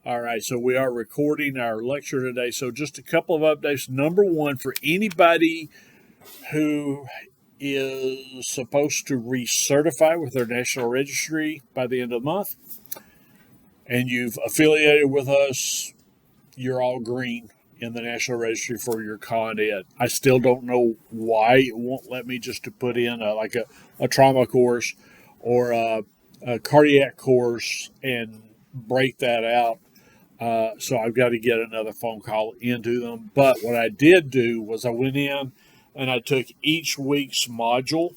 All right, so we are recording our lecture today. So just a couple of updates. Number one, for anybody who is supposed to recertify with their national registry by the end of the month, and you've affiliated with us, you're all green in the national registry for your Con Ed. I still don't know why it won't let me just to put in a trauma course or a cardiac course and break that out. So I've got to get another phone call into them. But what I did do was I went in and I took each week's module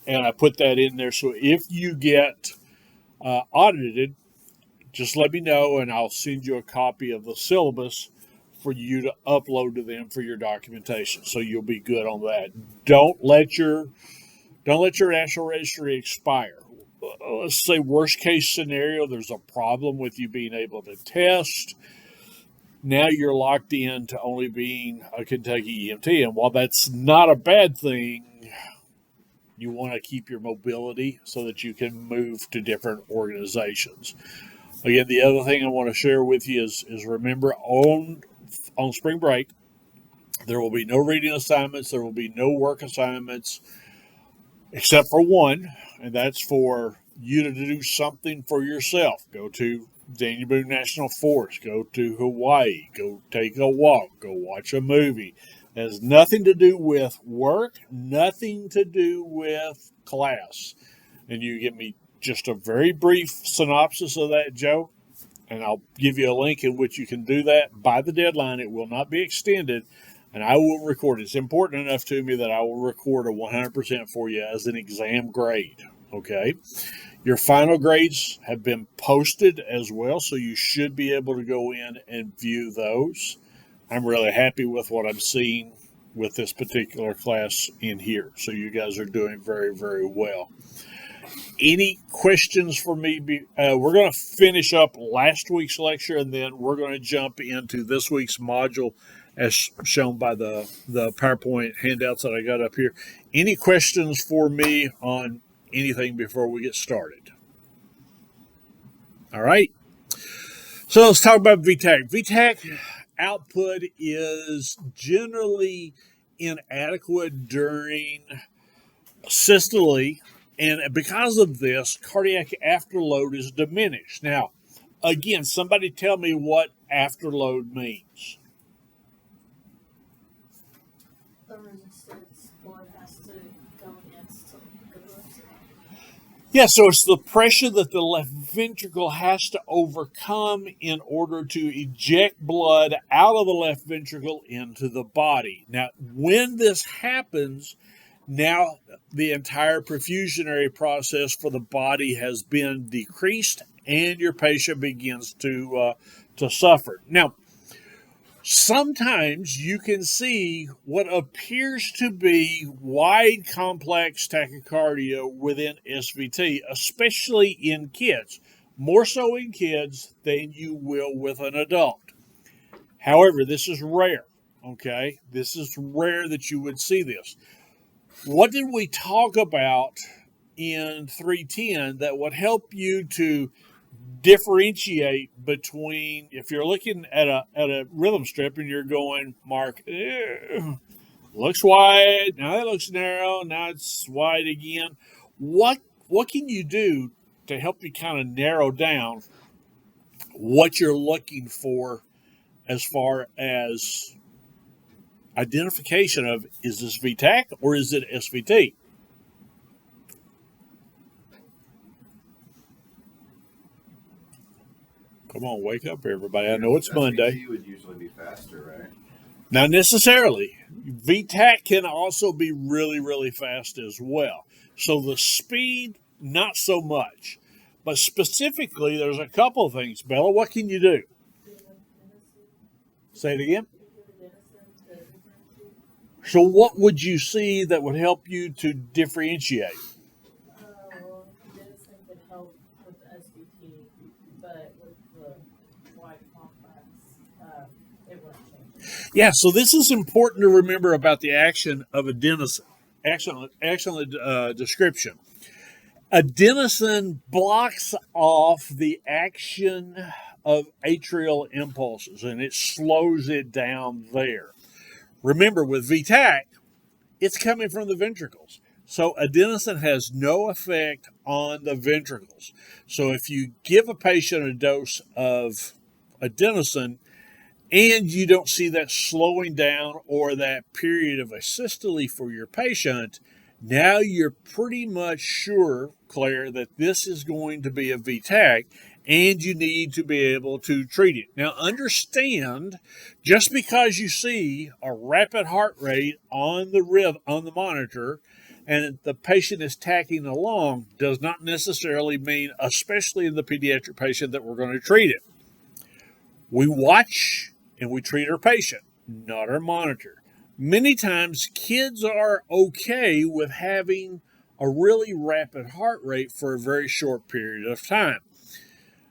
and I put that in there. So if you get audited, just let me know and I'll send you a copy of the syllabus for you to upload to them for your documentation. So you'll be good on that. Don't let your national registry expire. Let's say worst case scenario, there's a problem with you being able to test. Now you're locked in to only being a Kentucky EMT. And while that's not a bad thing, you want to keep your mobility so that you can move to different organizations. Again, the other thing I want to share with you is remember on spring break, there will be no reading assignments. There will be no work assignments except for one, and that's for you to do something for yourself. Go to Daniel Boone National Forest, go to Hawaii, go take a walk, go watch a movie. It has nothing to do with work, nothing to do with class. And you give me just a very brief synopsis of that, Joe, and I'll give you a link in which you can do that by the deadline. It will not be extended, and I will record it. It's important enough to me that I will record a 100% for you as an exam grade, okay? Your final grades have been posted as well, so you should be able to go in and view those. I'm really happy with what I'm seeing with this particular class in here, so you guys are doing very, very well. Any questions for me? We're going to finish up last week's lecture, and then we're going to jump into this week's module as shown by the PowerPoint handouts that I got up here. Any questions for me on anything before we get started? All right. So let's talk about VTAC. VTAC output is generally inadequate during systole. And because of this, cardiac afterload is diminished. Now, again, somebody tell me what afterload means. The resistance blood has to go against the Yeah, so it's the pressure that the left ventricle has to overcome in order to eject blood out of the left ventricle into the body. Now, when this happens, now the entire perfusionary process for the body has been decreased and your patient begins to suffer. Now, sometimes you can see what appears to be wide complex tachycardia within SVT, especially in kids, more so in kids than you will with an adult. However, this is rare, okay? This is rare that you would see this. What did we talk about in 310 that would help you to differentiate between, if you're looking at a rhythm strip and you're going, Mark, looks wide, now it looks narrow, now it's wide again. What can you do to help you kind of narrow down what you're looking for as far as identification of, is this VTAC or is it SVT? Come on, wake up, everybody. I know it's Monday. SVT would usually be faster, right? Not necessarily. VTAC can also be really, really fast as well. So the speed, not so much. But specifically, there's a couple of things. Bella, what can you do? Say it again. So what would you see that would help you to differentiate? Well, medicine could help with the SVT, but with the wide complex, it won't change. Yeah, so this is important to remember about the action of adenosine. Excellent description. Adenosine blocks off the action of atrial impulses, and it slows it down there. Remember, with VTAC, it's coming from the ventricles. So adenosine has no effect on the ventricles. So if you give a patient a dose of adenosine and you don't see that slowing down or that period of asystole for your patient, now you're pretty much sure, Claire, that this is going to be a VTAC and you need to be able to treat it. Now understand, just because you see a rapid heart rate on the monitor and the patient is tacking along does not necessarily mean, especially in the pediatric patient, that we're going to treat it. We watch and we treat our patient, not our monitor. Many times kids are okay with having a really rapid heart rate for a very short period of time.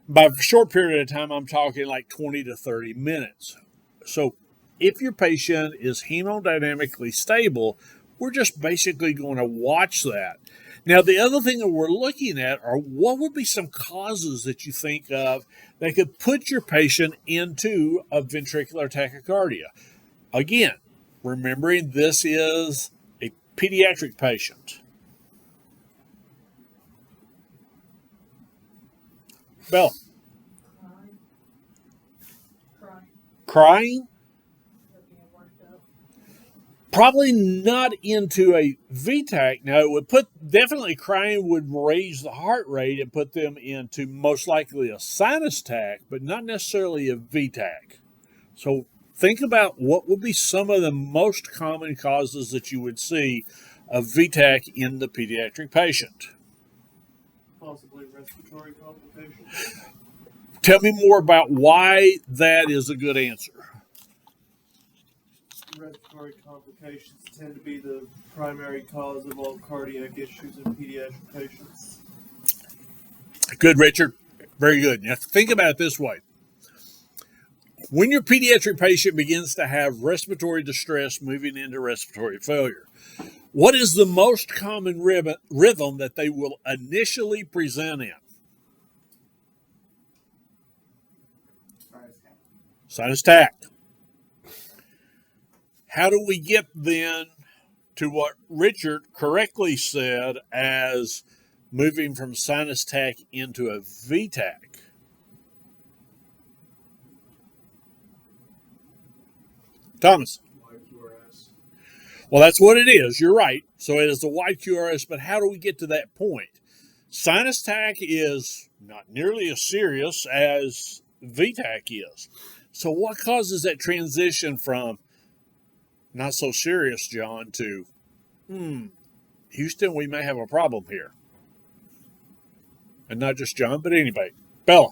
By a short period of time, I'm talking like 20 to 30 minutes. So if your patient is hemodynamically stable, we're just basically going to watch that. Now, the other thing that we're looking at are what would be some causes that you think of that could put your patient into a ventricular tachycardia. Again, remembering this is a pediatric patient. Bella. Crying? Probably not into a VTAC. Now, it would definitely crying would raise the heart rate and put them into most likely a sinus tach, but not necessarily a VTAC. So think about what would be some of the most common causes that you would see of VTAC in the pediatric patient. Possibly respiratory complications. Tell me more about why that is a good answer. Respiratory complications tend to be the primary cause of all cardiac issues in pediatric patients. Good, Richard. Very good. Now, think about it this way. When your pediatric patient begins to have respiratory distress moving into respiratory failure, what is the most common rhythm that they will initially present in? Sinus tach. How do we get then to what Richard correctly said as moving from sinus tach into a VTAC? Thomas? YQRS. Well, that's what it is. You're right. So it is the YQRS, but how do we get to that point? Sinus tach is not nearly as serious as VTAC is. So what causes that transition from not so serious, John, to, Houston, we may have a problem here? And not just John, but anybody. Bella.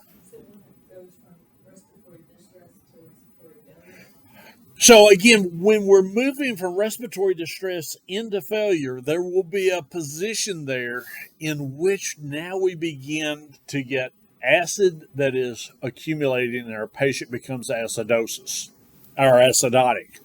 So again, when we're moving from respiratory distress into failure, there will be a position there in which now we begin to get acid that is accumulating and our patient becomes acidosis or acidotic.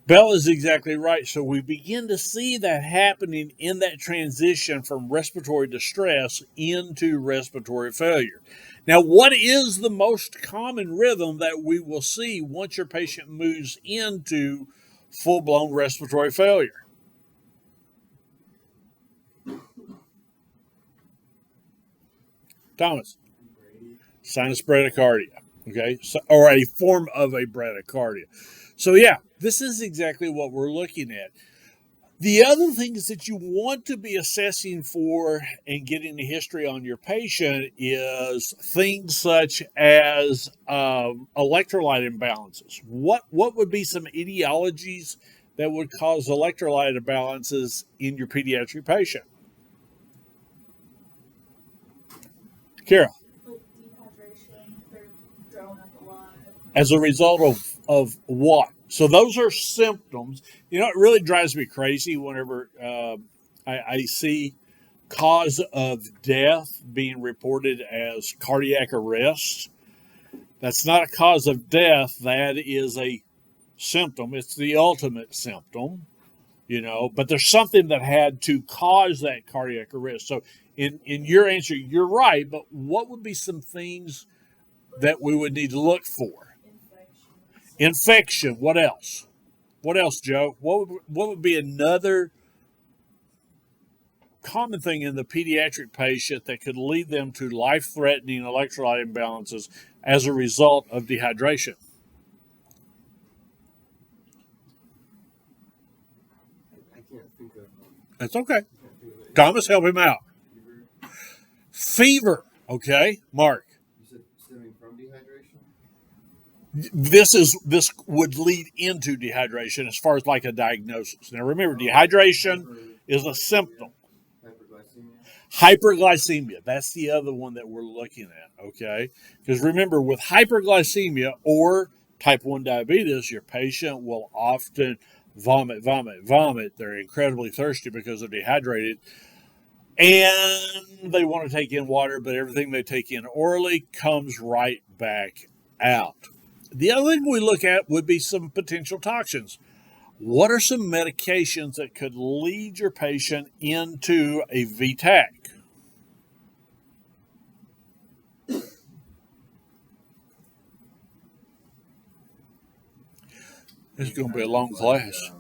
Bell is exactly right. So we begin to see that happening in that transition from respiratory distress into respiratory failure. Now, what is the most common rhythm that we will see once your patient moves into full-blown respiratory failure? Thomas. Sinus bradycardia, okay, so, or a form of a bradycardia. So yeah, this is exactly what we're looking at. The other things that you want to be assessing for and getting a history on your patient is things such as electrolyte imbalances. What would be some etiologies that would cause electrolyte imbalances in your pediatric patient? Kara. As a result of what? So those are symptoms. You know, it really drives me crazy whenever I see cause of death being reported as cardiac arrest. That's not a cause of death. That is a symptom. It's the ultimate symptom, you know, but there's something that had to cause that cardiac arrest. So in your answer, you're right, but what would be some things that we would need to look for? Infections. Infection. What else? What else, Joe? What would be another common thing in the pediatric patient that could lead them to life-threatening electrolyte imbalances as a result of dehydration? I can't think of. That's okay. Thomas, help him out. Fever. Okay, Mark. You said stemming from dehydration? This would lead into dehydration as far as like a diagnosis. Now remember, dehydration is a symptom. Hyperglycemia, that's the other one that we're looking at, okay? Because remember, with hyperglycemia or type 1 diabetes, your patient will often vomit. They're incredibly thirsty because they're dehydrated. And they want to take in water, but everything they take in orally comes right back out. The other thing we look at would be some potential toxins. What are some medications that could lead your patient into a VTAC? It's going to be a long class.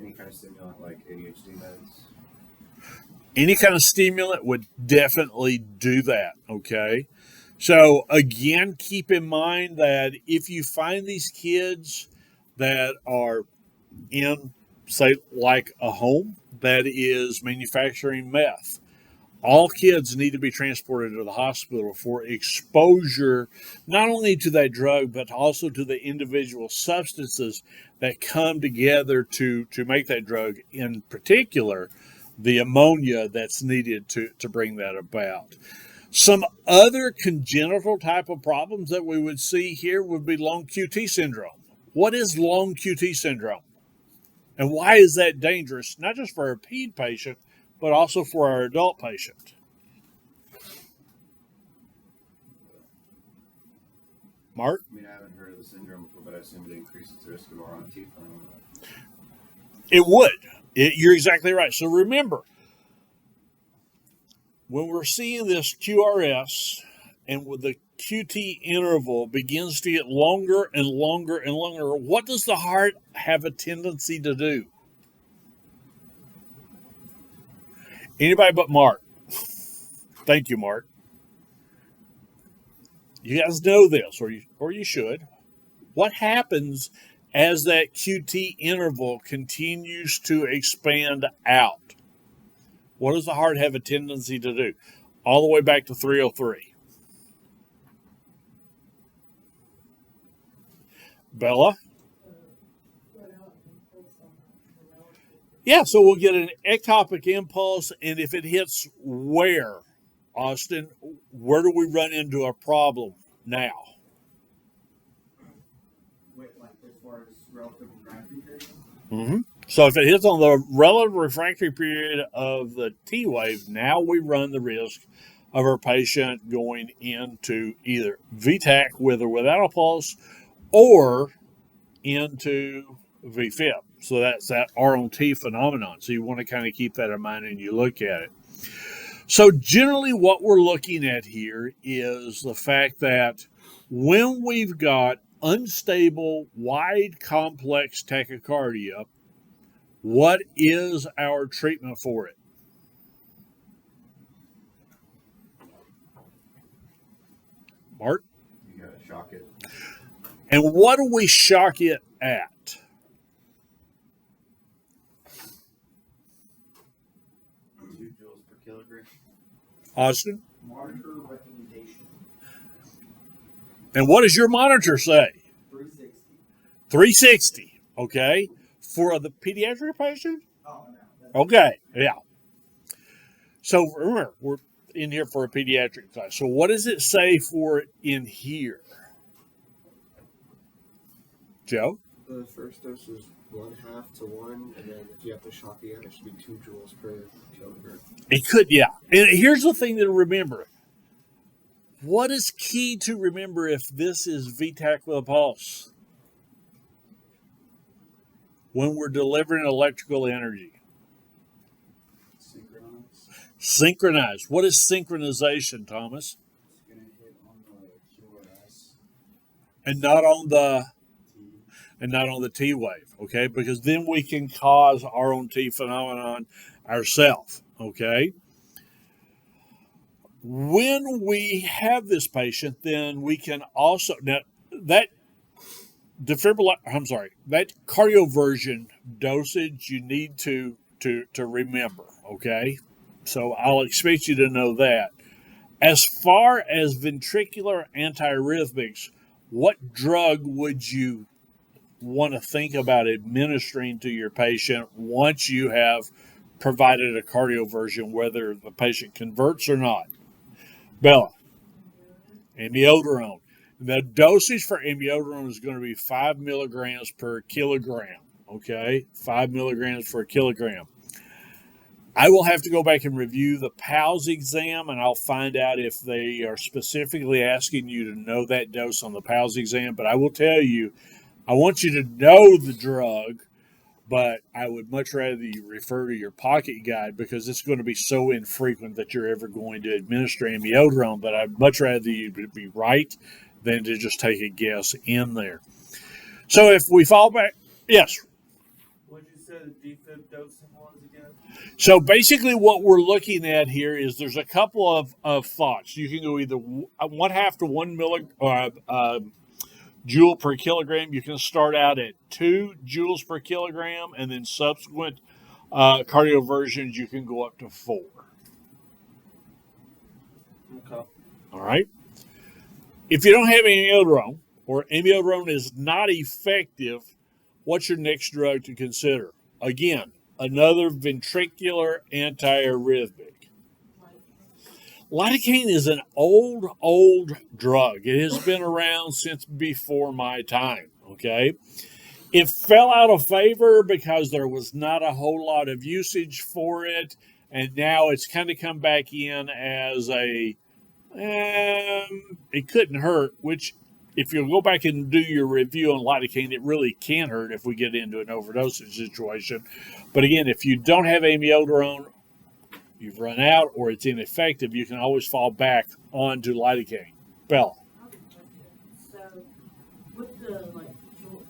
Any kind of stimulant like ADHD meds? Any kind of stimulant would definitely do that, okay? So, again, keep in mind that if you find these kids that are in, say, like a home that is manufacturing meth, all kids need to be transported to the hospital for exposure, not only to that drug, but also to the individual substances that come together to make that drug, in particular, the ammonia that's needed to bring that about. Some other congenital type of problems that we would see here would be long QT syndrome. What is long QT syndrome? And why is that dangerous, not just for a ped patient, but also for our adult patient? Mark? I mean, I haven't heard of the syndrome before, but I assume it increases the risk of oral teeth. It would. You're exactly right. So remember, when we're seeing this QRS and with the QT interval begins to get longer and longer and longer, what does the heart have a tendency to do? Anybody but Mark. Thank you, Mark. You guys know this, or you should. What happens as that QT interval continues to expand out? What does the heart have a tendency to do? All the way back to 303. Bella? Yeah, so we'll get an ectopic impulse, and if it hits where, Austin, where do we run into a problem now? Wait, like as far as relative refractory period? Mm-hmm. So if it hits on the relative refractory period of the T wave, now we run the risk of our patient going into either VTAC with or without a pulse or into VFib. So that's that R on T phenomenon. So you want to kind of keep that in mind and you look at it. So generally what we're looking at here is the fact that when we've got unstable, wide, complex tachycardia, what is our treatment for it? Mark? You gotta shock it. And what do we shock it at? 2 joules per kilogram. Austin? Monitor recommendation. And what does your monitor say? 360. 360, okay? For the pediatric patient? Oh, no. Okay, yeah. So remember, we're in here for a pediatric class. So what does it say for in here? Joe? The first dose is 1/2 to 1, and then if you have to shock again, it should be 2 joules per kilogram. It could, yeah. And here's the thing to remember. What is key to remember if this is VTAC with a pulse? When we're delivering electrical energy. Synchronize. Synchronize. What is synchronization, Thomas? It's going to hit on the and not on the T wave, okay? Because then we can cause our own T phenomenon ourselves, okay? When we have this patient, then we can also now that that cardioversion dosage you need to remember, okay? So I'll expect you to know that. As far as ventricular antiarrhythmics, what drug would you want to think about administering to your patient once you have provided a cardioversion, whether the patient converts or not? Bella, amiodarone. The dosage for amiodarone is going to be 5 milligrams per kilogram. Okay, 5 milligrams per kilogram. I will have to go back and review the PALS exam, and I'll find out if they are specifically asking you to know that dose on the PALS exam. But I will tell you, I want you to know the drug, but I would much rather you refer to your pocket guide because it's going to be so infrequent that you're ever going to administer amiodarone. But I'd much rather you be right than to just take a guess in there. So if we fall back, yes. What did you say the defib dosing was again? So basically what we're looking at here is there's a couple of thoughts. You can go either 1/2 to 1 joule per kilogram. You can start out at 2 joules per kilogram, and then subsequent cardioversions, you can go up to 4. Okay. All right. If you don't have amiodarone or amiodarone is not effective, what's your next drug to consider? Again, another ventricular antiarrhythmic. Lidocaine is an old drug. It has been around since before my time, okay? It fell out of favor because there was not a whole lot of usage for it, and now it's kind of come back in as it couldn't hurt, which if you'll go back and do your review on lidocaine, it really can hurt if we get into an overdosage situation. But again, if you don't have amiodarone, you've run out, or it's ineffective, you can always fall back onto lidocaine. Bella. So, with the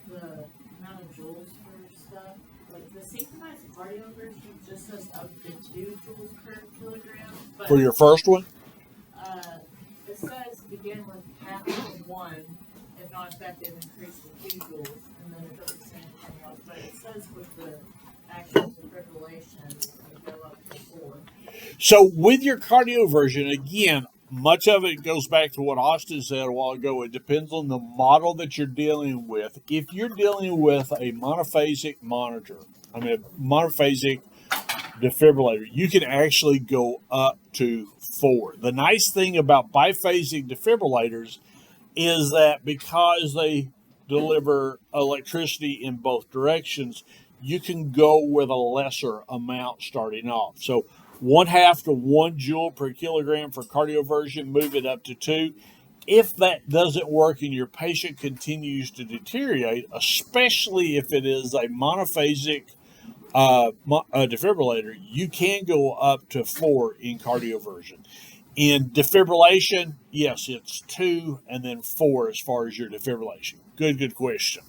the amount of joules for stuff, like the synchronized cardioversion just says up to 2 joules per kilogram. But, For your first one? it says begin with 1/2 to 1, if not effective, increase to 2 joules, and then it doesn't say anything else. But it says with the actual defibrillation, you go up to 4. So with your cardioversion, again, much of it goes back to what Austin said a while ago. It depends on the model that you're dealing with. If you're dealing with a monophasic monophasic defibrillator, you can actually go up to 4. The nice thing about biphasic defibrillators is that because they deliver electricity in both directions, you can go with a lesser amount starting off. So 1/2 to 1 joule per kilogram for cardioversion, move it up to 2. If that doesn't work and your patient continues to deteriorate, especially if it is a monophasic defibrillator, you can go up to 4 in cardioversion. In defibrillation, yes, it's 2 and then 4 as far as your defibrillation. Good question.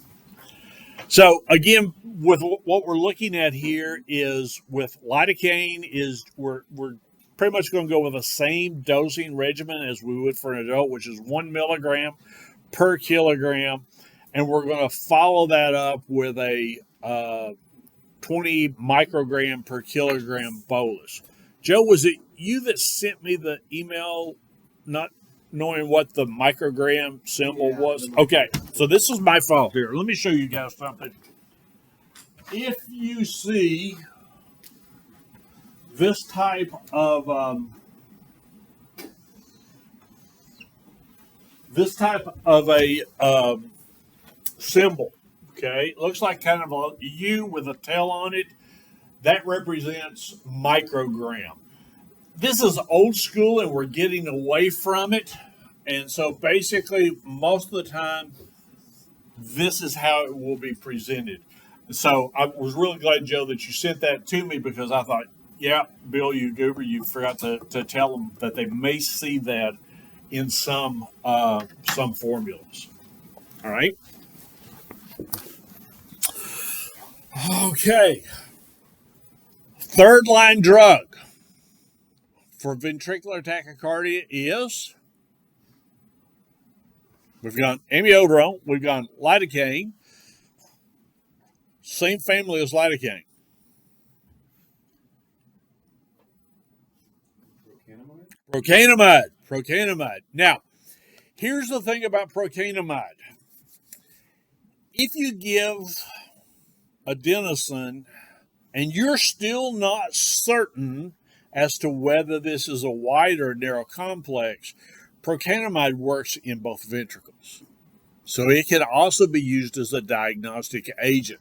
So again, with what we're looking at here is with lidocaine is we're pretty much going to go with the same dosing regimen as we would for an adult, which is 1 milligram per kilogram, and we're going to follow that up with a 20 microgram per kilogram bolus. Joe, was it you that sent me the email not knowing what the microgram symbol was? Okay, so this is my fault here. Let me show you guys something. If you see this type of a symbol, okay, it looks like kind of a U with a tail on it. That represents microgram. This is old school and we're getting away from it. And so basically, most of the time, this is how it will be presented. So I was really glad, Joe, that you sent that to me because I thought, yeah, Bill, you goober, you forgot to tell them that they may see that in some formulas. All right. Okay. Third line drug for ventricular tachycardia is, we've got amiodarone, we've got lidocaine, same family as lidocaine. Procainamide. Now, here's the thing about procainamide. If you give adenosine and you're still not certain as to whether this is a wide or narrow complex, procainamide works in both ventricles. So it can also be used as a diagnostic agent.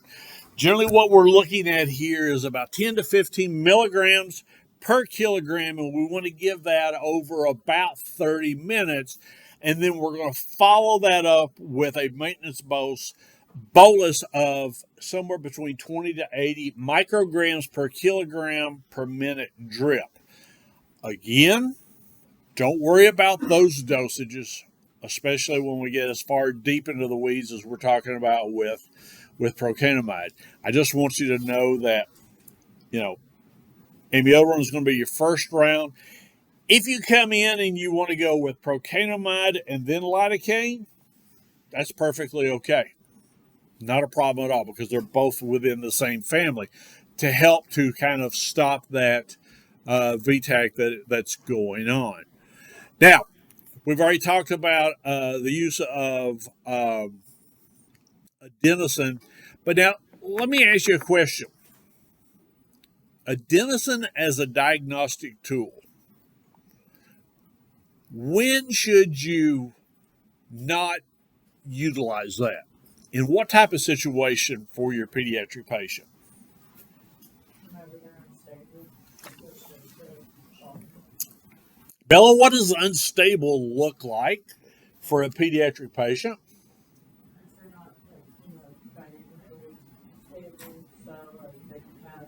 Generally, what we're looking at here is about 10 to 15 milligrams per kilogram, and we want to give that over about 30 minutes. And then we're going to follow that up with a maintenance bolus of somewhere between 20 to 80 micrograms per kilogram per minute drip. Again, don't worry about those dosages, especially when we get as far deep into the weeds as we're talking about with procainamide. I just want you to know that, amiodarone is going to be your first round. If you come in and you want to go with procainamide and then lidocaine, that's perfectly okay. Not a problem at all, because they're both within the same family to help to kind of stop that VTAC that's going on. Now, we've already talked about the use of adenosine, but now let me ask you a question. Adenosine as a diagnostic tool, when should you not utilize that? In what type of situation for your pediatric patient? Bella, what does unstable look like for a pediatric patient? They're not, dynamically stable, so they can have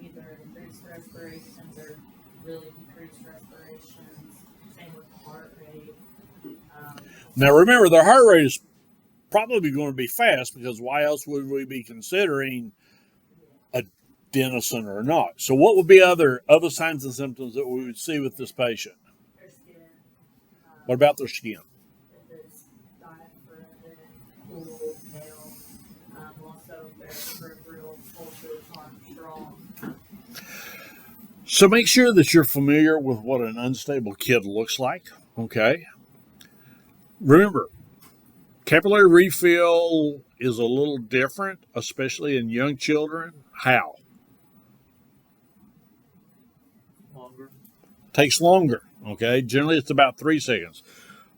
either increased respirations or really decreased respirations. Same with the heart rate. Now remember, their heart rate is probably going to be fast, because why else would we be considering adenosine or not? So what would be other signs and symptoms that we would see with this patient? Their skin. What about their skin? If it's diaphoretic, cool, pale. Also, their peripheral pulses aren't strong. So make sure that you're familiar with what an unstable kid looks like, okay? Remember, capillary refill is a little different, especially in young children. How? Longer. Takes longer, okay? Generally, it's about 3 seconds.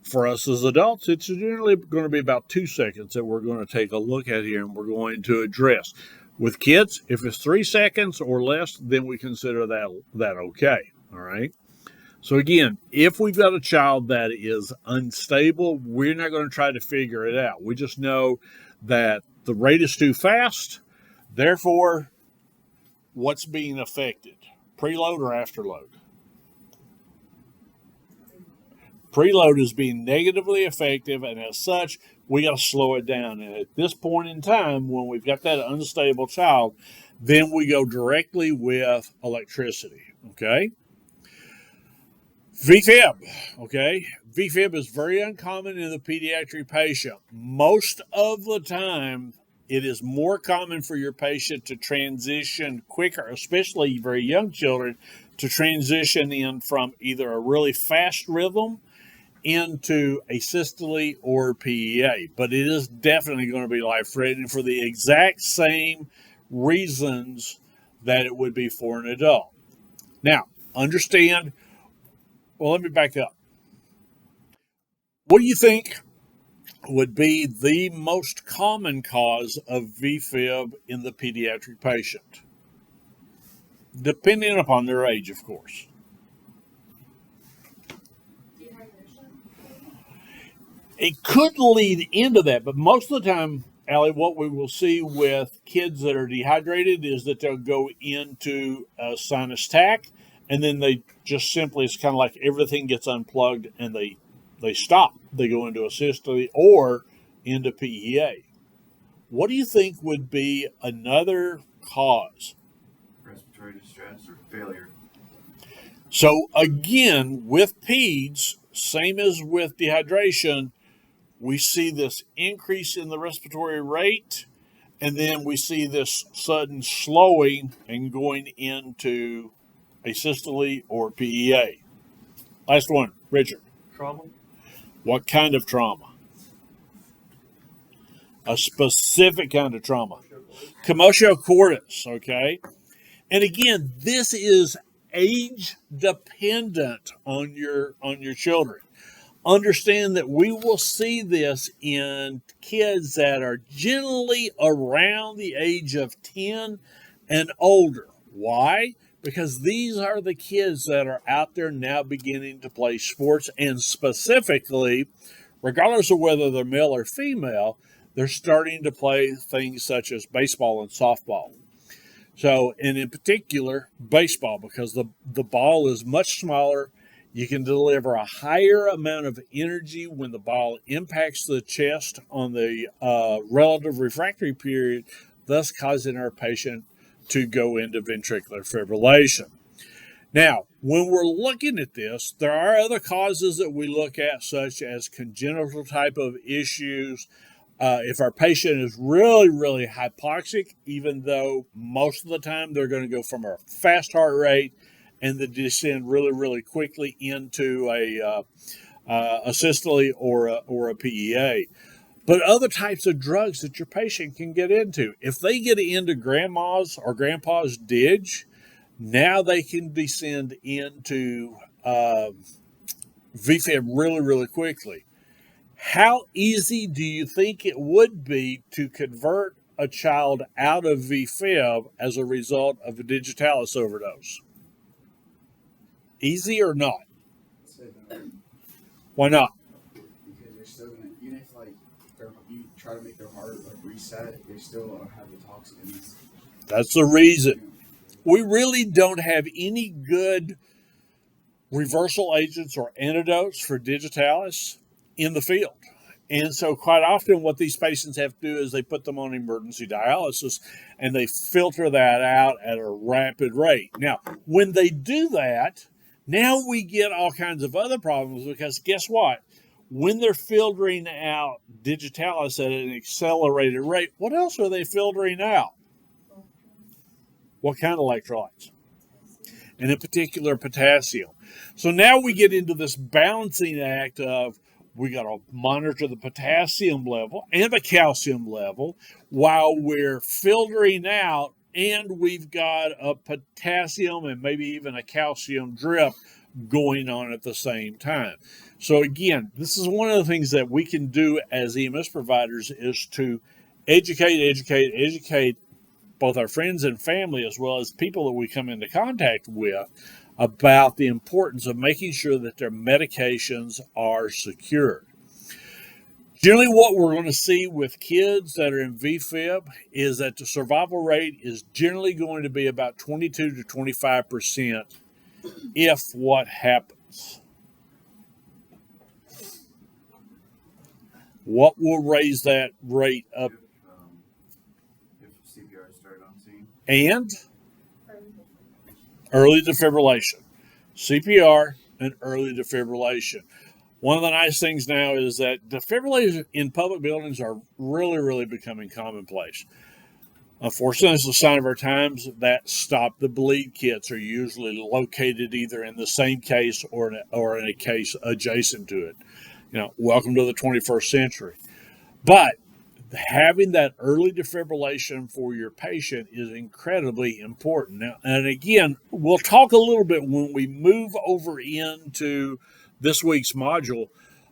For us as adults, it's generally going to be about 2 seconds that we're going to take a look at here and we're going to address. With kids, if it's 3 seconds or less, then we consider that okay, all right? So again, if we've got a child that is unstable, we're not going to try to figure it out. We just know that the rate is too fast. Therefore, what's being affected? Preload or afterload? Preload is being negatively affected, and as such, we got to slow it down. And at this point in time, when we've got that unstable child, then we go directly with electricity, okay? VFib, okay? VFib is very uncommon in the pediatric patient. Most of the time, it is more common for your patient to transition quicker, especially very young children, to transition in from either a really fast rhythm into a systole or PEA. But it is definitely going to be life-threatening for the exact same reasons that it would be for an adult. Now, understand. Well, let me back up. What do you think would be the most common cause of VFib in the pediatric patient? Depending upon their age, of course. It could lead into that, but most of the time, Allie, what we will see with kids that are dehydrated is that they'll go into a sinus tach, and then they just simply, it's kind of like everything gets unplugged and they stop. They go into a systole, or into PEA. What do you think would be another cause? Respiratory distress or failure. So again, with peds, same as with dehydration, we see this increase in the respiratory rate, and then we see this sudden slowing and going into asystole or PEA. Last one, Richard. Trauma. What kind of trauma? A specific kind of trauma. Commotio cordis, okay? And again, this is age dependent on your children. Understand that we will see this in kids that are generally around the age of 10 and older. Why? Because these are the kids that are out there now beginning to play sports, and specifically, regardless of whether they're male or female, they're starting to play things such as baseball and softball. So, and in particular, baseball, because the ball is much smaller. You can deliver a higher amount of energy when the ball impacts the chest on the relative refractory period, thus causing our patient to go into ventricular fibrillation. Now, when we're looking at this, there are other causes that we look at, such as congenital type of issues. If our patient is really, really hypoxic, even though most of the time they're going to go from a fast heart rate and then descend really, really quickly into a systole or a PEA. But other types of drugs that your patient can get into, if they get into grandma's or grandpa's DIG, now they can descend into VFib really, really quickly. How easy do you think it would be to convert a child out of VFib as a result of a digitalis overdose? Easy or not? Why not? Because they're still gonna, even if like you try to make their heart like reset, they still have the toxic in them. That's the reason. We really don't have any good reversal agents or antidotes for digitalis in the field. And so quite often what these patients have to do is they put them on emergency dialysis and they filter that out at a rapid rate. Now, when they do that, now we get all kinds of other problems, because guess what? When they're filtering out digitalis at an accelerated rate, what else are they filtering out? What kind of electrolytes? And in particular, potassium. So now we get into this balancing act of we got to monitor the potassium level and the calcium level while we're filtering out, and we've got a potassium and maybe even a calcium drip going on at the same time. So again, this is one of the things that we can do as EMS providers, is to educate both our friends and family, as well as people that we come into contact with, about the importance of making sure that their medications are secured. Generally, what we're going to see with kids that are in VFib is that the survival rate is generally going to be about 22 to 25% if what happens. What will raise that rate up? If CPR started on scene. And early defibrillation. CPR and early defibrillation. One of the nice things now is that defibrillators in public buildings are really, really becoming commonplace. Unfortunately, it's a sign of our times that stop the bleed kits are usually located either in the same case or in a case adjacent to it. Welcome to the 21st century. But having that early defibrillation for your patient is incredibly important. Now, and again, we'll talk a little bit when we move over into this week's module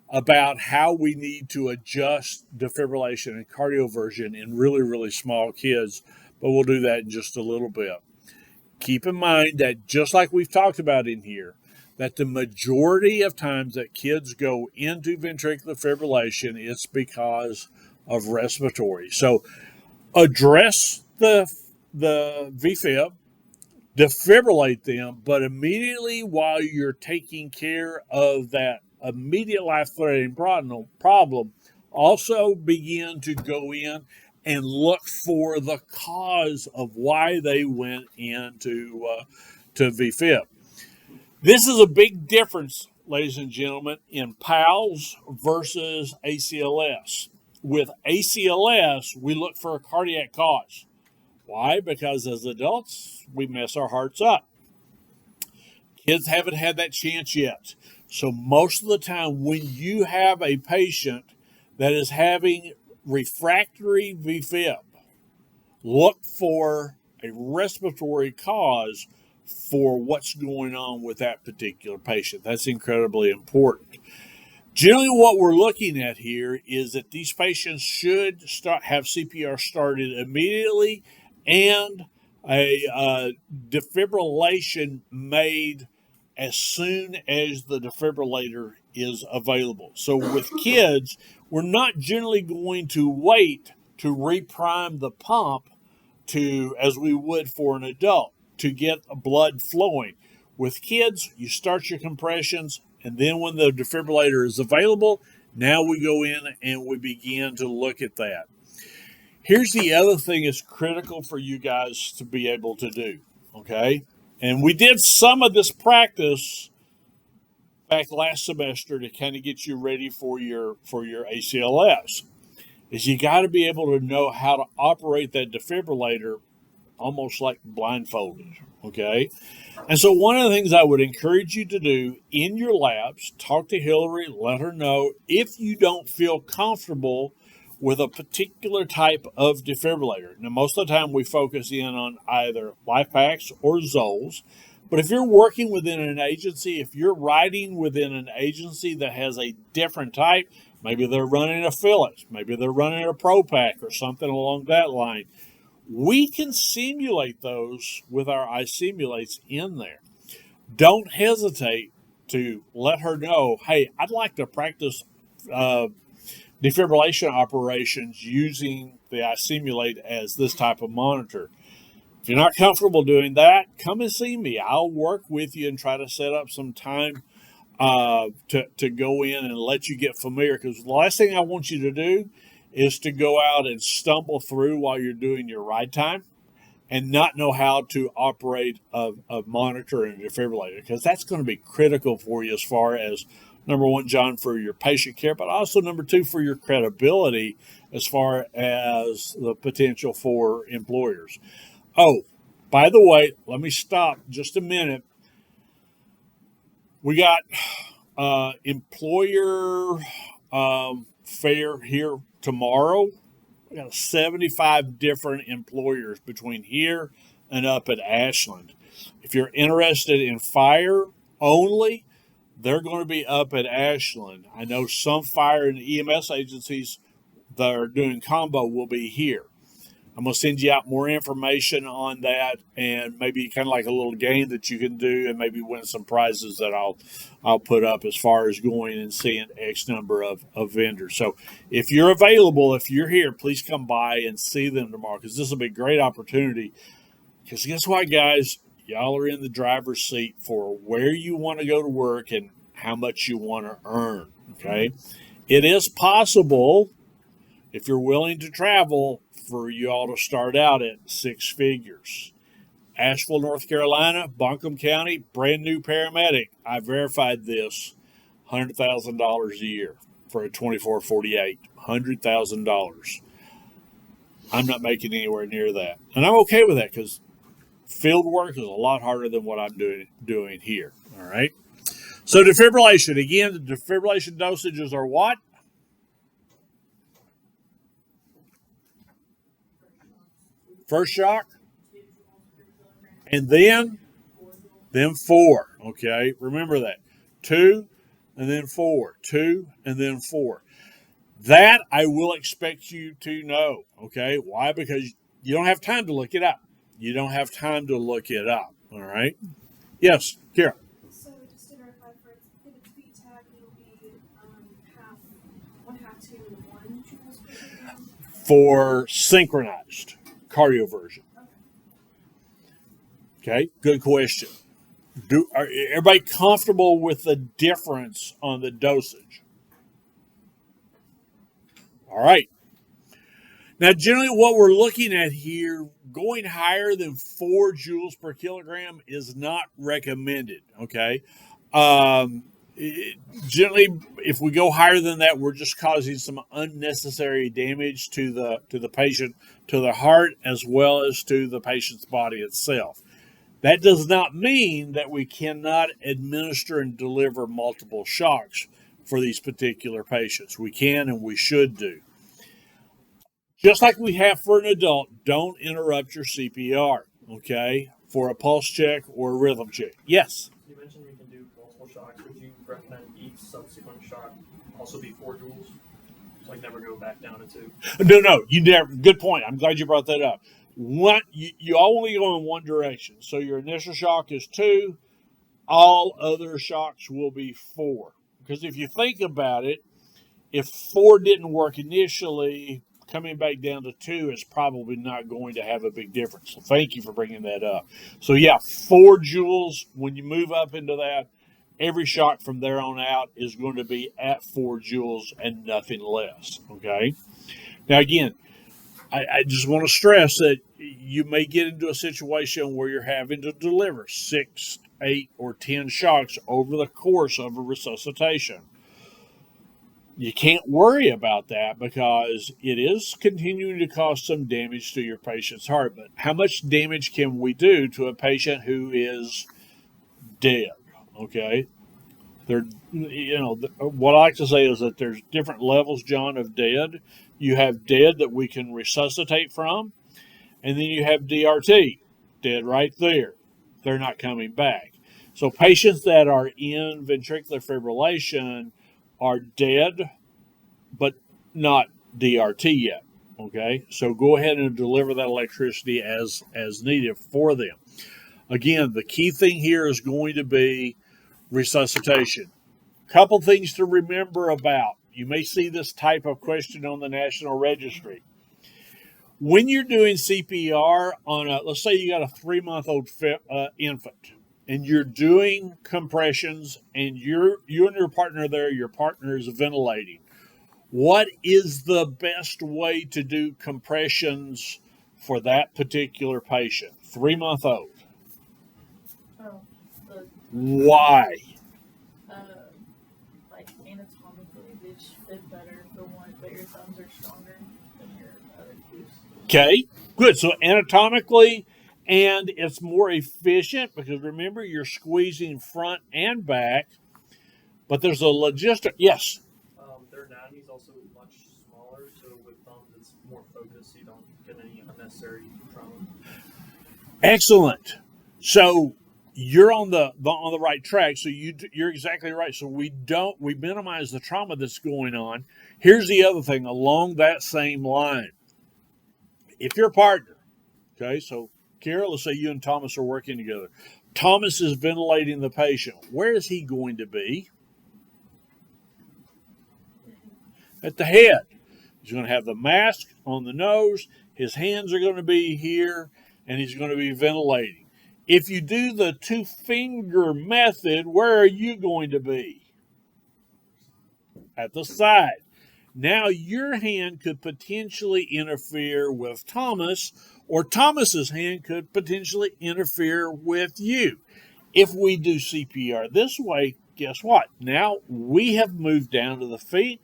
about how we need to adjust defibrillation and cardioversion in really, really small kids, but we'll do that in just a little bit. Keep in mind that, just like we've talked about in here, that the majority of times that kids go into ventricular fibrillation, it's because of respiratory. So address the VFib, defibrillate them, but immediately while you're taking care of that immediate life-threatening problem, Also begin to go in and look for the cause of why they went into to VFib. This is a big difference, ladies and gentlemen, in PALS versus ACLS. With ACLS, we look for a cardiac cause. Why? Because as adults, we mess our hearts up. Kids haven't had that chance yet. So most of the time when you have a patient that is having refractory VFib, look for a respiratory cause for what's going on with that particular patient. That's incredibly important. Generally, what we're looking at here is that these patients should have CPR started immediately and a defibrillation made as soon as the defibrillator is available. So with kids, we're not generally going to wait to reprime the pump as we would for an adult to get blood flowing. With kids, you start your compressions, and then when the defibrillator is available, now we go in and we begin to look at that. Here's the other thing that's critical for you guys to be able to do, okay? And we did some of this practice back last semester to kind of get you ready for your ACLS. Is you got to be able to know how to operate that defibrillator almost like blindfolded, okay? And so one of the things I would encourage you to do in your labs, talk to Hillary, let her know if you don't feel comfortable with a particular type of defibrillator. Now, most of the time we focus in on either LifePaks or Zols, but if you're working within an agency, if you're riding within an agency that has a different type, maybe they're running a Philips, maybe they're running a ProPak or something along that line, we can simulate those with our iSimulates in there. Don't hesitate to let her know, hey, I'd like to practice defibrillation operations using the iSimulate as this type of monitor. If you're not comfortable doing that, come and see me. I'll work with you and try to set up some time to go in and let you get familiar, because the last thing I want you to do is to go out and stumble through while you're doing your ride time and not know how to operate a monitor and a defibrillator, because that's going to be critical for you as far as, number one, John, for your patient care, but also number two, for your credibility as far as the potential for employers. Oh, by the way, let me stop just a minute. We got employer fair here tomorrow. We got 75 different employers between here and up at Ashland. If you're interested in fire only, they're going to be up at Ashland. I know some fire and EMS agencies that are doing combo will be here. I'm going to send you out more information on that, and maybe kind of like a little game that you can do, and maybe win some prizes that I'll put up as far as going and seeing X number of vendors. So if you're available, if you're here, please come by and see them tomorrow, because this will be a great opportunity. Because guess what, guys? Y'all are in the driver's seat for where you want to go to work and how much you want to earn, okay? It is possible, if you're willing to travel, for you all to start out at 6 figures. Asheville, North Carolina, Buncombe County, brand new paramedic. I verified this, $100,000 a year for a 24-48, $100,000. I'm not making anywhere near that. And I'm okay with that, because field work is a lot harder than what I'm doing here, all right? So defibrillation, again, the defibrillation dosages are what? First shock, and then 4, okay? Remember that. 2, and then 4. 2, and then 4. That I will expect you to know, okay? Why? Because you don't have time to look it up. You don't have time to look it up, all right? Yes, Kira. So just to verify, for Pediatric, it'll be half to 1 joules per kilogram? For synchronized cardioversion. Okay, good question. Are everybody comfortable with the difference on the dosage? All right. Now, generally, what we're looking at here, going higher than 4 joules per kilogram is not recommended. Okay. Um, Generally, if we go higher than that, we're just causing some unnecessary damage to the patient, to the heart, as well as to the patient's body itself. That does not mean that we cannot administer and deliver multiple shocks for these particular patients. We can and we should do. Just like we have for an adult, don't interrupt your CPR, okay, for a pulse check or a rhythm check. Yes? You mentioned we can do multiple shocks. Would you recommend each subsequent shock also be 4 joules? Like never go back down to 2? No, you never. Good point. I'm glad you brought that up. You only go in one direction. So your initial shock is 2. All other shocks will be 4. Because if you think about it, if 4 didn't work initially, coming back down to 2 is probably not going to have a big difference. So thank you for bringing that up. So yeah, 4 joules. When you move up into that, every shock from there on out is going to be at 4 joules and nothing less. Okay. Now again, I just want to stress that you may get into a situation where you're having to deliver 6, 8, or 10 shocks over the course of a resuscitation. You can't worry about that because it is continuing to cause some damage to your patient's heart. But how much damage can we do to a patient who is dead? Okay. What I like to say is that there's different levels, John, of dead. You have dead that we can resuscitate from, and then you have DRT, dead right there. They're not coming back. So patients that are in ventricular fibrillation are dead, but not DRT yet. Okay, so go ahead and deliver that electricity as needed for them. Again, the key thing here is going to be resuscitation. Couple things to remember about. You may see this type of question on the National Registry. When you're doing CPR on let's say you got a 3-month-old infant, and you're doing compressions, and you and your partner there, your partner is ventilating. What is the best way to do compressions for that particular patient? 3-month-old. Oh, Why? like anatomically, which fit better for one, but your thumbs are stronger than your other two. Okay, good. So anatomically, and it's more efficient because remember, you're squeezing front and back, but there's a logistic. Yes. Their anatomy is also much smaller, so with thumbs it's more focused, so you don't get any unnecessary trauma. Excellent. So you're on the right track. So you're exactly right. So we minimize the trauma that's going on. Here's the other thing along that same line. If you're a partner, okay, so Kara, let's say you and Thomas are working together. Thomas is ventilating the patient. Where is he going to be? At the head. He's going to have the mask on the nose. His hands are going to be here, and he's going to be ventilating. If you do the 2-finger method, where are you going to be? At the side. Now your hand could potentially interfere with Thomas, or Thomas's hand could potentially interfere with you. If we do CPR this way, guess what? Now we have moved down to the feet.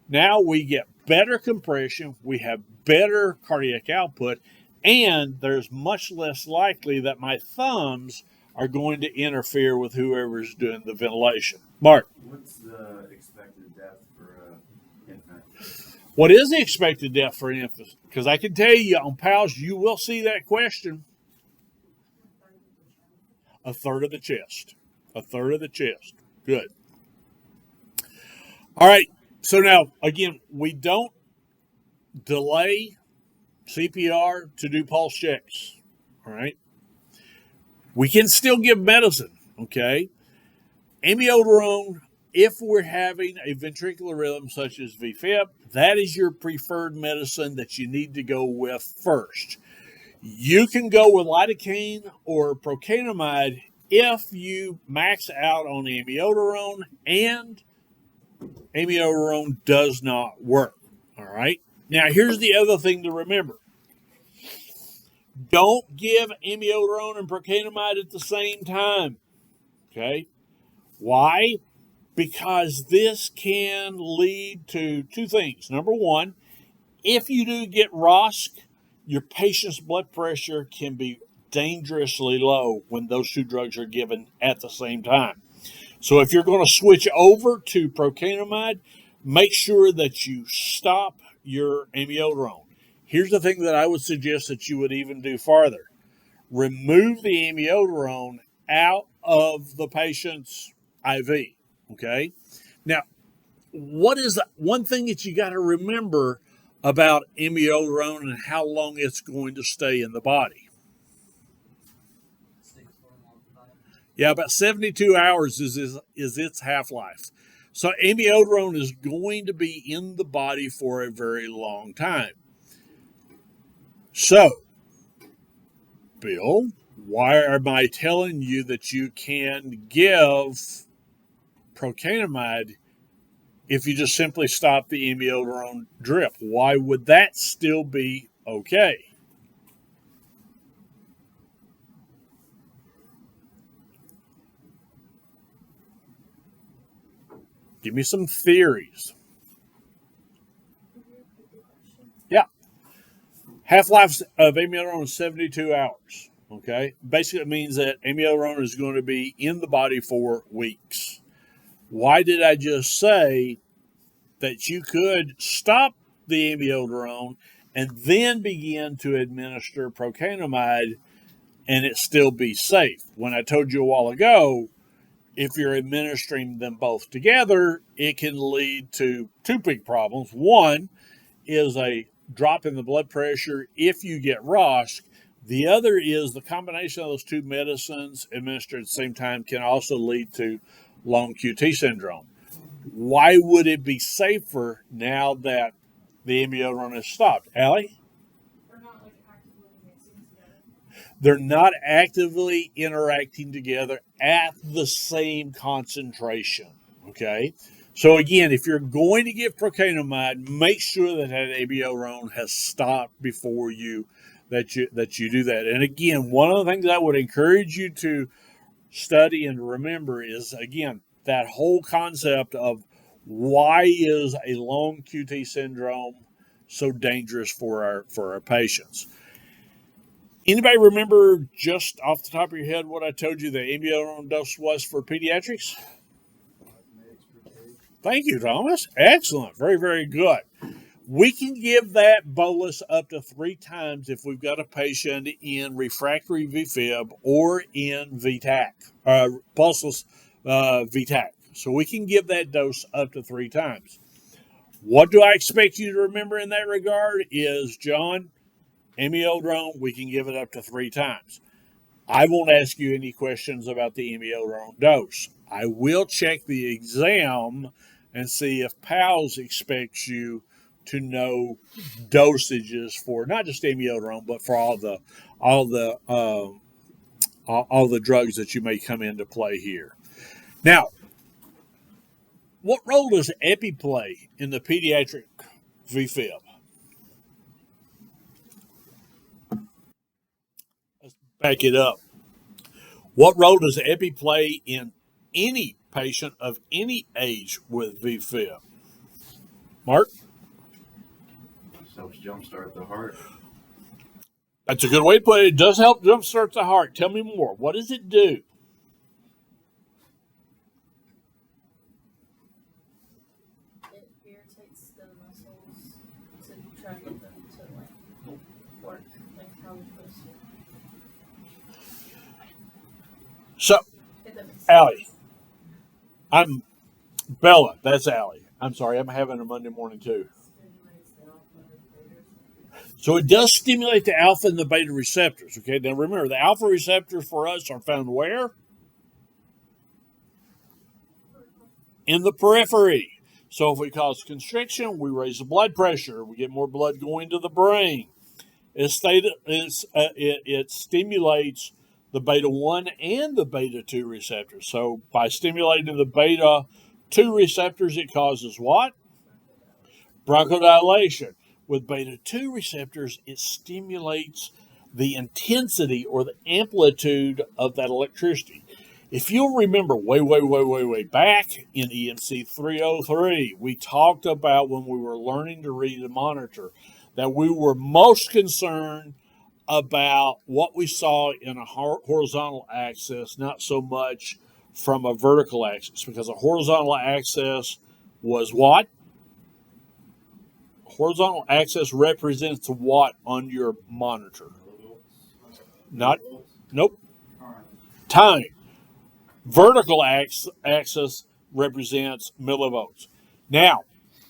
Now we get better compression, we have better cardiac output, and there's much less likely that my thumbs are going to interfere with whoever's doing the ventilation. Mark. What's the expected depth for an infant? What is the expected depth for an infant? Because I can tell you on PALS, you will see that question. 1/3 of the chest. 1/3 of the chest. Good. All right. So now, again, we don't delay CPR to do pulse checks. All right. We can still give medicine. Okay. Amiodarone, if we're having a ventricular rhythm such as VFib, that is your preferred medicine that you need to go with first. You can go with lidocaine or procainamide if you max out on amiodarone and amiodarone does not work. All right. Now, here's the other thing to remember. Don't give amiodarone and procainamide at the same time. Okay? Why? Because this can lead to two things. Number one, if you do get ROSC, your patient's blood pressure can be dangerously low when those two drugs are given at the same time. So if you're going to switch over to procainamide, make sure that you stop your amiodarone. Here's the thing that I would suggest that you would even do farther. Remove the amiodarone out of the patient's IV. Okay? Now, what is one thing that you got to remember about amiodarone and how long it's going to stay in the body? Yeah, about 72 hours is its half-life. So amiodarone is going to be in the body for a very long time. So, Bill, why am I telling you that you can give procainamide if you just simply stop the amiodarone drip? Why would that still be okay? Give me some theories. Yeah. Half-life of amiodarone is 72 hours. Okay? Basically, it means that amiodarone is going to be in the body for weeks. Why did I just say that you could stop the amiodarone and then begin to administer procainamide and it still be safe? When I told you a while ago, if you're administering them both together, it can lead to two big problems. One is a drop in the blood pressure if you get ROSC. The other is the combination of those two medicines administered at the same time can also lead to long QT syndrome. Why would it be safer now that the amiodarone is stopped? Allie? They're not actively interacting together at the same concentration. Okay? So again, if you're going to give procainamide, make sure that amiodarone has stopped before you that you do that. And again, one of the things I would encourage you to study and remember is, again, that whole concept of why is a long QT syndrome so dangerous for our patients. Anybody remember just off the top of your head what I told you the amiodarone dose was for pediatrics? Thank you, Thomas. Excellent. Very, very good. We can give that bolus up to 3 times if we've got a patient in refractory VFib or in VTAC, pulseless VTAC. So we can give that dose up to 3 times. What do I expect you to remember in that regard is, John, amiodarone, we can give it up to 3 times. I won't ask you any questions about the amiodarone dose. I will check the exam and see if PALS expects you to know dosages for not just amiodarone, but for all the drugs that you may come into play here. Now, what role does epi play in the pediatric VFib? Let's back it up. What role does epi play in any patient of any age with VFib? Mark? Helps jumpstart the heart. That's a good way to put it. It does help jumpstart the heart. Tell me more. What does it do? It irritates the muscles to try to get them to work like how they're supposed to. So, Allie. I'm Bella. That's Allie. I'm sorry. I'm having a Monday morning too. So it does stimulate the alpha and the beta receptors. Okay, now remember, the alpha receptors for us are found where? In the periphery. So if we cause constriction, we raise the blood pressure. We get more blood going to the brain. It stimulates the beta 1 and the beta 2 receptors. So by stimulating the beta 2 receptors, it causes what? Bronchodilation. With beta 2 receptors, it stimulates the intensity or the amplitude of that electricity. If you'll remember way back in EMC 303, we talked about when we were learning to read and monitor that we were most concerned about what we saw in a horizontal axis, not so much from a vertical axis, because a horizontal axis was what? Horizontal axis represents what on your monitor? Not, nope, time. Vertical axis represents millivolts. Now,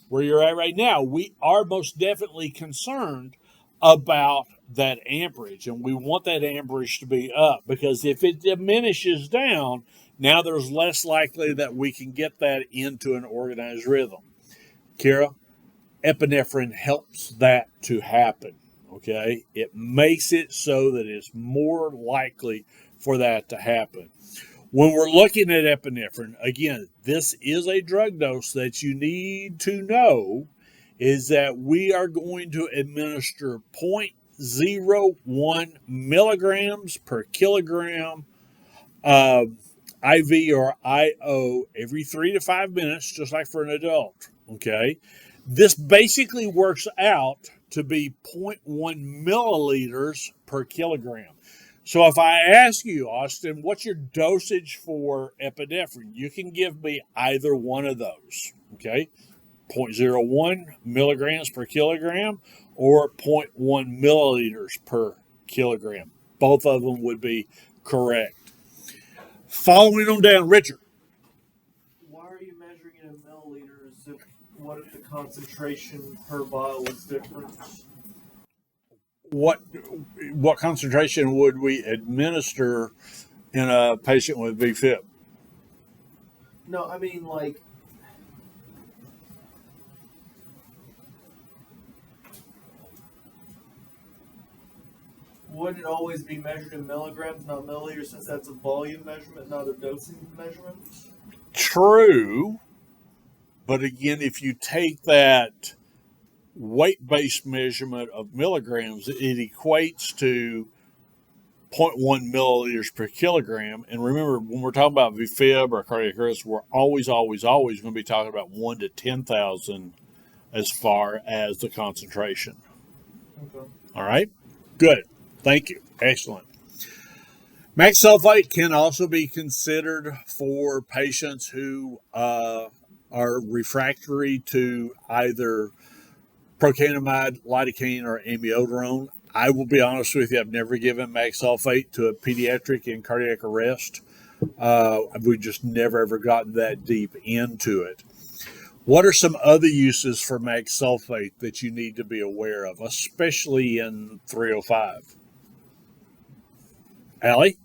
where you're at right now, we are most definitely concerned about that amperage, and we want that amperage to be up, because if it diminishes down, now there's less likely that we can get that into an organized rhythm. Kira, epinephrine helps that to happen. Okay, it makes it so that it's more likely for that to happen. When we're looking at epinephrine, again, this is a drug dose that you need to know is that we are going to administer 0.01 milligrams per kilogram IV or IO every 3 to 5 minutes, just like for an adult. Okay, this basically works out to be 0.1 milliliters per kilogram. So if I ask you, Austin, what's your dosage for epinephrine? You can give me either one of those, okay? 0.01 milligrams per kilogram or 0.1 milliliters per kilogram. Both of them would be correct. Following them down, Richard. Why are you measuring it in milliliters? What if the concentration per vial is different? What concentration would we administer in a patient with VFib? No, I mean like wouldn't it always be measured in milligrams, not milliliters, since that's a volume measurement, not a dosing measurement? True, but again, if you take that weight-based measurement of milligrams, it equates to 0.1 milliliters per kilogram. And remember, when we're talking about VFib or cardiac arrest, we're always going to be talking about 1 to 10,000 as far as the concentration. Okay. All right? Good. Thank you. Excellent. Max sulfate can also be considered for patients who are refractory to either procainamide, lidocaine, or amiodarone. I will be honest with you, I've never given max sulfate to a pediatric in cardiac arrest. We've just never ever gotten that deep into it. What are some other uses for max sulfate that you need to be aware of, especially in 305? Allie?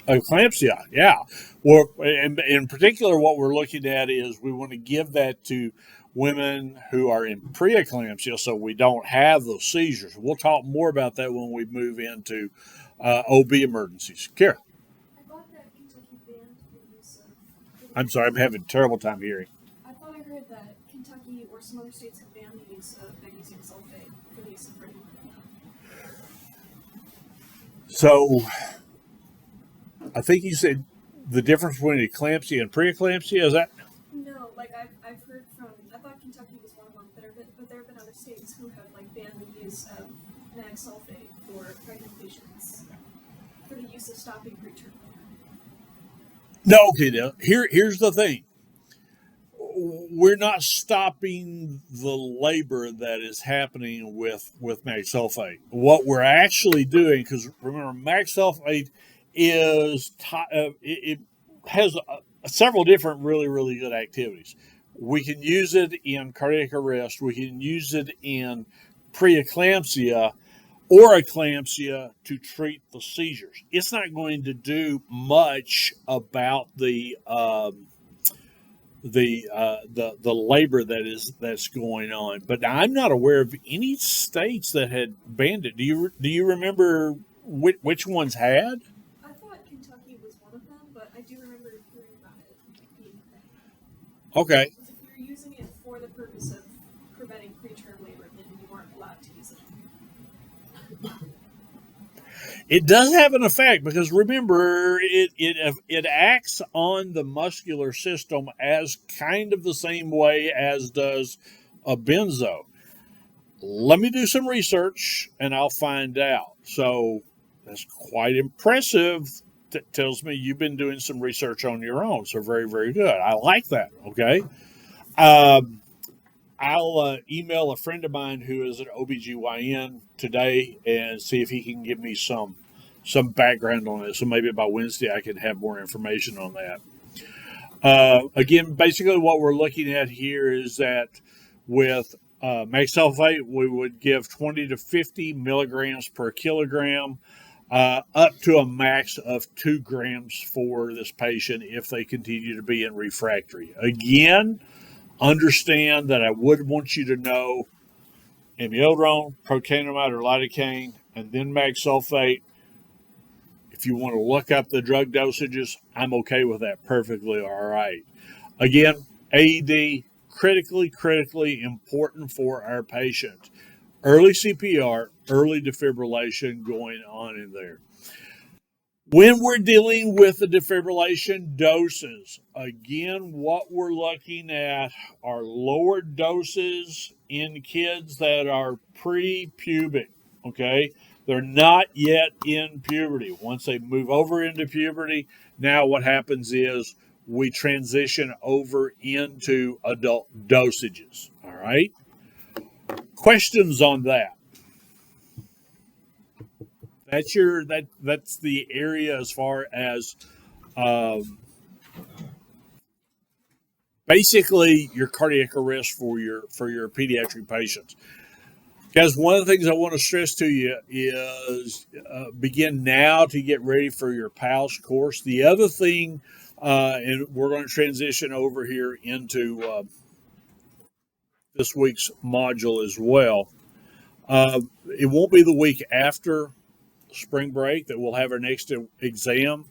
Eclampsia, yeah. Well, in particular, what we're looking at is we want to give that to women who are in preeclampsia so we don't have those seizures. We'll talk more about that when we move into OB emergencies. Kara. I thought that Kentucky banned the use of. I'm sorry, I'm having a terrible time hearing. I thought I heard that Kentucky or some other states have banned the use of magnesium sulfate for the use of pregnant women. So, I think you said the difference between eclampsia and preeclampsia, is that? No, like I've heard from. I thought Kentucky was one of them, but there have been other states who have like banned the use of mag sulfate for pregnant patients for the use of stopping preterm labor. No, okay. Now, here's the thing. We're not stopping the labor that is happening with mag sulfate. What we're actually doing, because remember, mag sulfate is it has several different really good activities. We can use it in cardiac arrest. We can use it in preeclampsia or eclampsia to treat the seizures. It's not going to do much about the labor that's going on. But I'm not aware of any states that had banned it. Do you remember which ones had? I thought Kentucky was one of them, but I do remember hearing about it being a thing. Okay. If you're using it purpose of preventing preterm labor, then you weren't allowed to use it. It does have an effect because remember, it acts on the muscular system as kind of the same way as does a benzo. Let me do some research and I'll find out. So that's quite impressive. That tells me you've been doing some research on your own. So very, very good. I like that. Okay. I'll email a friend of mine who is an OBGYN today and see if he can give me some background on it. So maybe by Wednesday I can have more information on that. Again, basically what we're looking at here is that with max sulfate, we would give 20 to 50 milligrams per kilogram, up to a max of 2 grams for this patient if they continue to be in refractory. Again, understand that I would want you to know amiodarone, procainamide, or lidocaine, and then max sulfate. If you want to look up the drug dosages, I'm okay with that. Perfectly all right. Again, AED, critically important for our patient. Early CPR, early defibrillation going on in there. When we're dealing with the defibrillation doses, again, what we're looking at are lower doses in kids that are pre-pubic, okay? They're not yet in puberty. Once they move over into puberty, now what happens is we transition over into adult dosages, all right? Questions on that? That's the area as far as basically your cardiac arrest for your pediatric patients. Guys, one of the things I want to stress to you is begin now to get ready for your PALS course. The other thing, and we're going to transition over here into this week's module as well. It won't be the week after spring break that we'll have our next exam,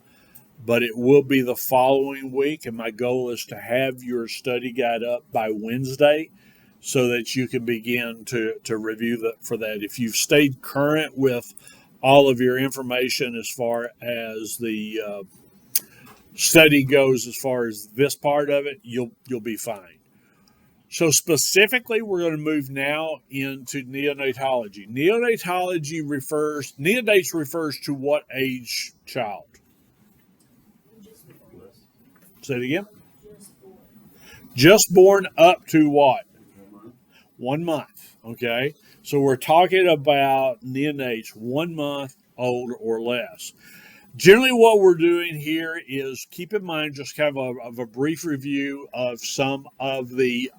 but it will be the following week, and my goal is to have your study guide up by Wednesday so that you can begin to review for that. If you've stayed current with all of your information as far as the study goes, as far as this part of it, you'll be fine. So specifically, we're going to move now into neonatology. Neonates refers to what age child? Say it again. Just born up to what? 1 month. Okay. So we're talking about neonates 1 month old or less. Generally, what we're doing here is keep in mind just kind of a brief review of some of the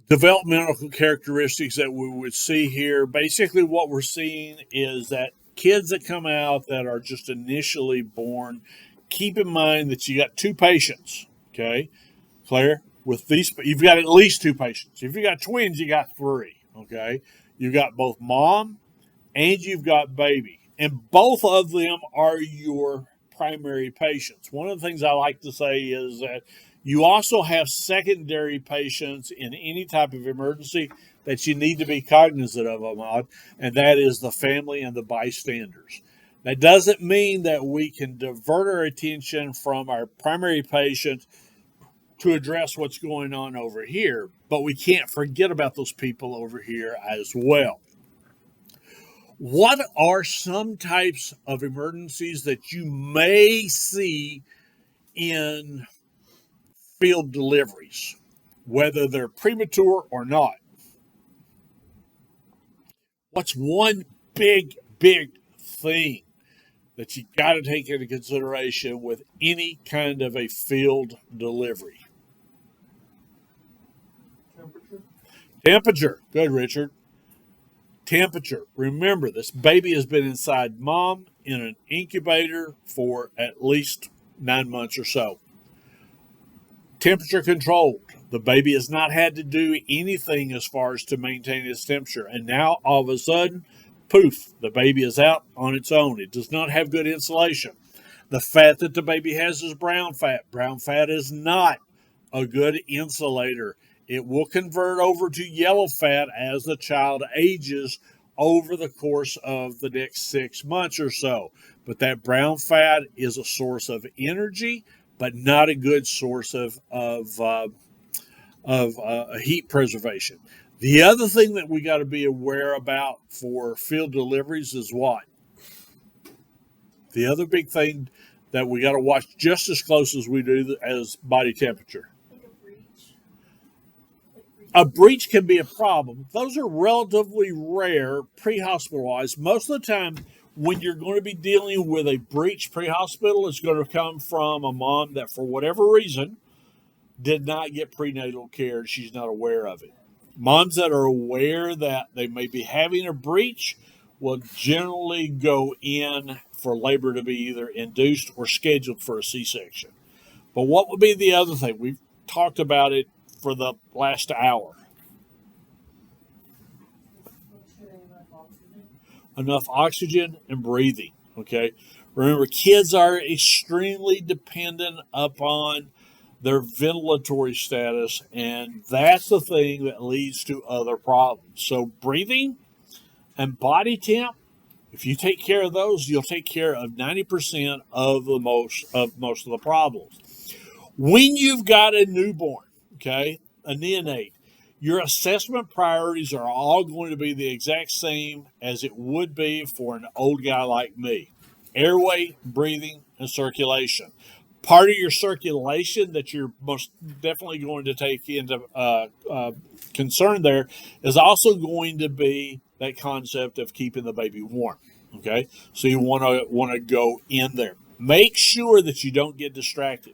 developmental characteristics that we would see here. Basically, what we're seeing is that kids that come out that are just initially born, keep in mind that you got 2 patients, okay? Claire, with these, you've got at least 2 patients. If you got twins, you got 3, okay? You've got both mom and you've got baby, and both of them are your primary patients. One of the things I like to say is that you also have secondary patients in any type of emergency that you need to be cognizant of, Ahmad, and that is the family and the bystanders. That doesn't mean that we can divert our attention from our primary patient to address what's going on over here, but we can't forget about those people over here as well. What are some types of emergencies that you may see in field deliveries, whether they're premature or not? What's one big thing that you got to take into consideration with any kind of a field delivery? Temperature. Good, Richard. Temperature. Remember, this baby has been inside mom in an incubator for at least 9 months or so. Temperature controlled. The baby has not had to do anything as far as to maintain its temperature. And now, all of a sudden, poof, the baby is out on its own. It does not have good insulation. The fat that the baby has is brown fat. Brown fat is not a good insulator. It will convert over to yellow fat as the child ages over the course of the next 6 months or so. But that brown fat is a source of energy, but not a good source of heat preservation. The other thing that we got to be aware about for field deliveries is what? The other big thing that we got to watch just as close as we do as body temperature. Like a breach. A breach can be a problem. Those are relatively rare pre-hospitalized. Most of the time, when you're going to be dealing with a breach pre-hospital, it's going to come from a mom that, for whatever reason, did not get prenatal care. She's not aware of it. Moms that are aware that they may be having a breach will generally go in for labor to be either induced or scheduled for a C-section. But what would be the other thing? We've talked about it for the last hour. Make sure they have enough oxygen. Enough oxygen and breathing. Okay. Remember, kids are extremely dependent upon their ventilatory status, and that's the thing that leads to other problems. So breathing and body temp, if you take care of those, you'll take care of 90% of most of the problems. When you've got a newborn, okay, a neonate, your assessment priorities are all going to be the exact same as it would be for an old guy like me. Airway, breathing, and circulation. Part of your circulation that you're most definitely going to take into concern there is also going to be that concept of keeping the baby warm. Okay, so you want to go in there. Make sure that you don't get distracted.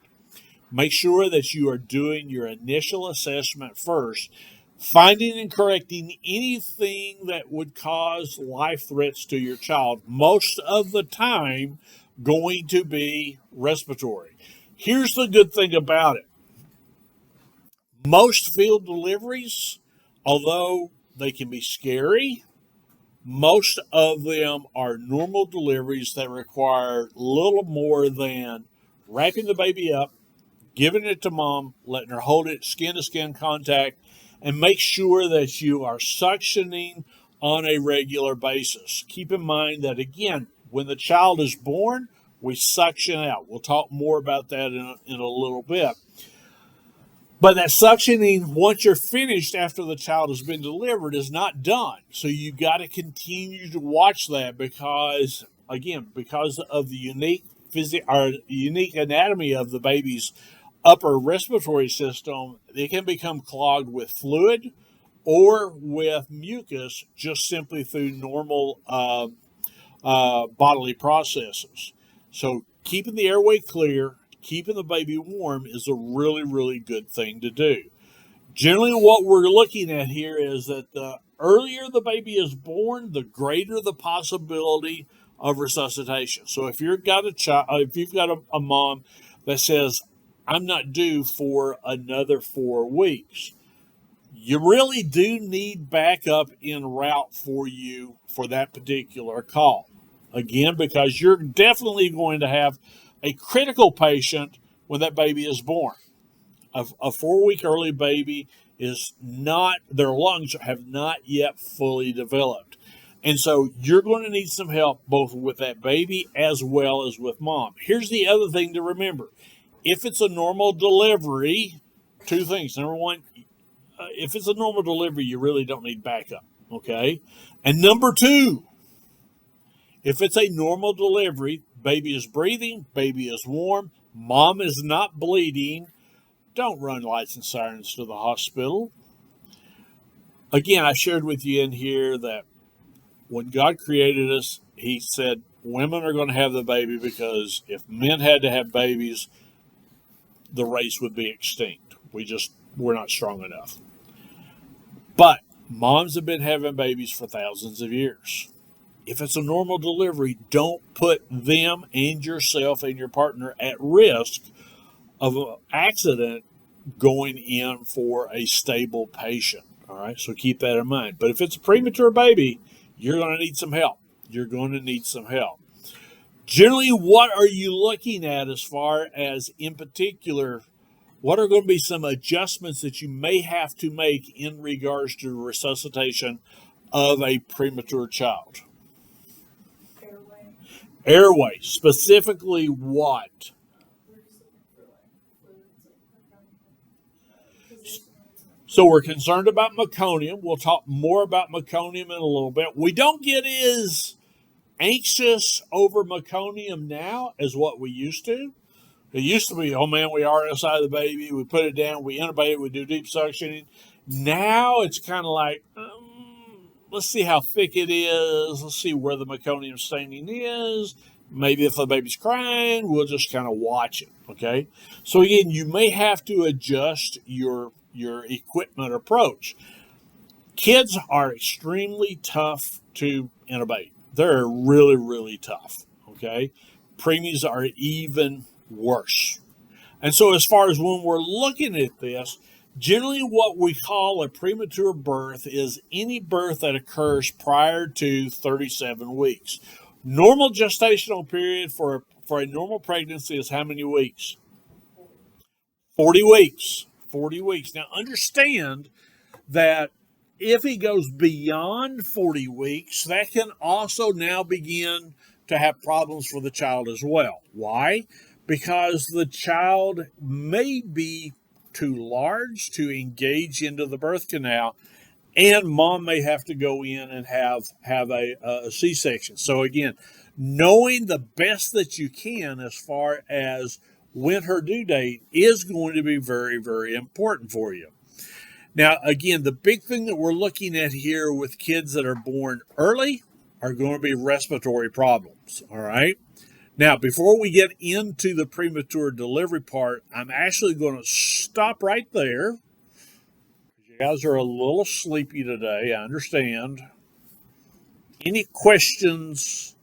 Make sure that you are doing your initial assessment first, finding and correcting anything that would cause life threats to your child. Most of the time, going to be respiratory. Here's the good thing about it. Most field deliveries, although they can be scary, most of them are normal deliveries that require little more than wrapping the baby up, giving it to mom, letting her hold it skin to skin contact, and make sure that you are suctioning on a regular basis. Keep in mind that, again, when the child is born, we suction out. We'll talk more about that in a little bit. But that suctioning, once you're finished after the child has been delivered, is not done. So you've got to continue to watch that because, again, because of the unique anatomy of the baby's upper respiratory system, they can become clogged with fluid or with mucus just simply through normal bodily processes. So keeping the airway clear, keeping the baby warm is a really, really good thing to do. Generally, what we're looking at here is that the earlier the baby is born, the greater the possibility of resuscitation. So if you've got a mom that says, I'm not due for another 4 weeks, you really do need backup en route for you for that particular call. Again, because you're definitely going to have a critical patient when that baby is born. A 4-week early baby is not, their lungs have not yet fully developed. And so you're going to need some help both with that baby as well as with mom. Here's the other thing to remember. If it's a normal delivery, 2 things. Number 1, if it's a normal delivery, you really don't need backup, okay? And number 2, if it's a normal delivery, baby is breathing, baby is warm, mom is not bleeding, don't run lights and sirens to the hospital. Again, I shared with you in here that when God created us, he said women are going to have the baby because if men had to have babies, the race would be extinct. We're not strong enough. But moms have been having babies for thousands of years. If it's a normal delivery, don't put them and yourself and your partner at risk of an accident going in for a stable patient. All right, so keep that in mind. But if it's a premature baby, you're going to need some help. Generally, what are you looking at as far as, in particular, what are going to be some adjustments that you may have to make in regards to resuscitation of a premature child? Airway. Airway, specifically what? We're just looking for like fluids, like position. So we're concerned about meconium. We'll talk more about meconium in a little bit. We don't get as anxious over meconium now as what we used to. It used to be, oh man, we RSI the baby, we put it down, we intubate it, we do deep suctioning. Now it's kind of like, let's see how thick it is. Let's see where the meconium staining is. Maybe if the baby's crying, we'll just kind of watch it. Okay. So again, you may have to adjust your equipment approach. Kids are extremely tough to intubate. They're really, really tough. Okay. Preemies are even worse. And so as far as when we're looking at this, generally what we call a premature birth is any birth that occurs prior to 37 weeks. Normal gestational period for a normal pregnancy is how many weeks? 40 weeks. 40 weeks. Now understand that if he goes beyond 40 weeks, that can also now begin to have problems for the child as well. Why? Because the child may be too large to engage into the birth canal, and mom may have to go in and have a C-section. So again, knowing the best that you can as far as when her due date is going to be very, very important for you. Now, again, the big thing that we're looking at here with kids that are born early are going to be respiratory problems, all right? Now, before we get into the premature delivery part, I'm actually going to stop right there. You guys are a little sleepy today, I understand. Any questions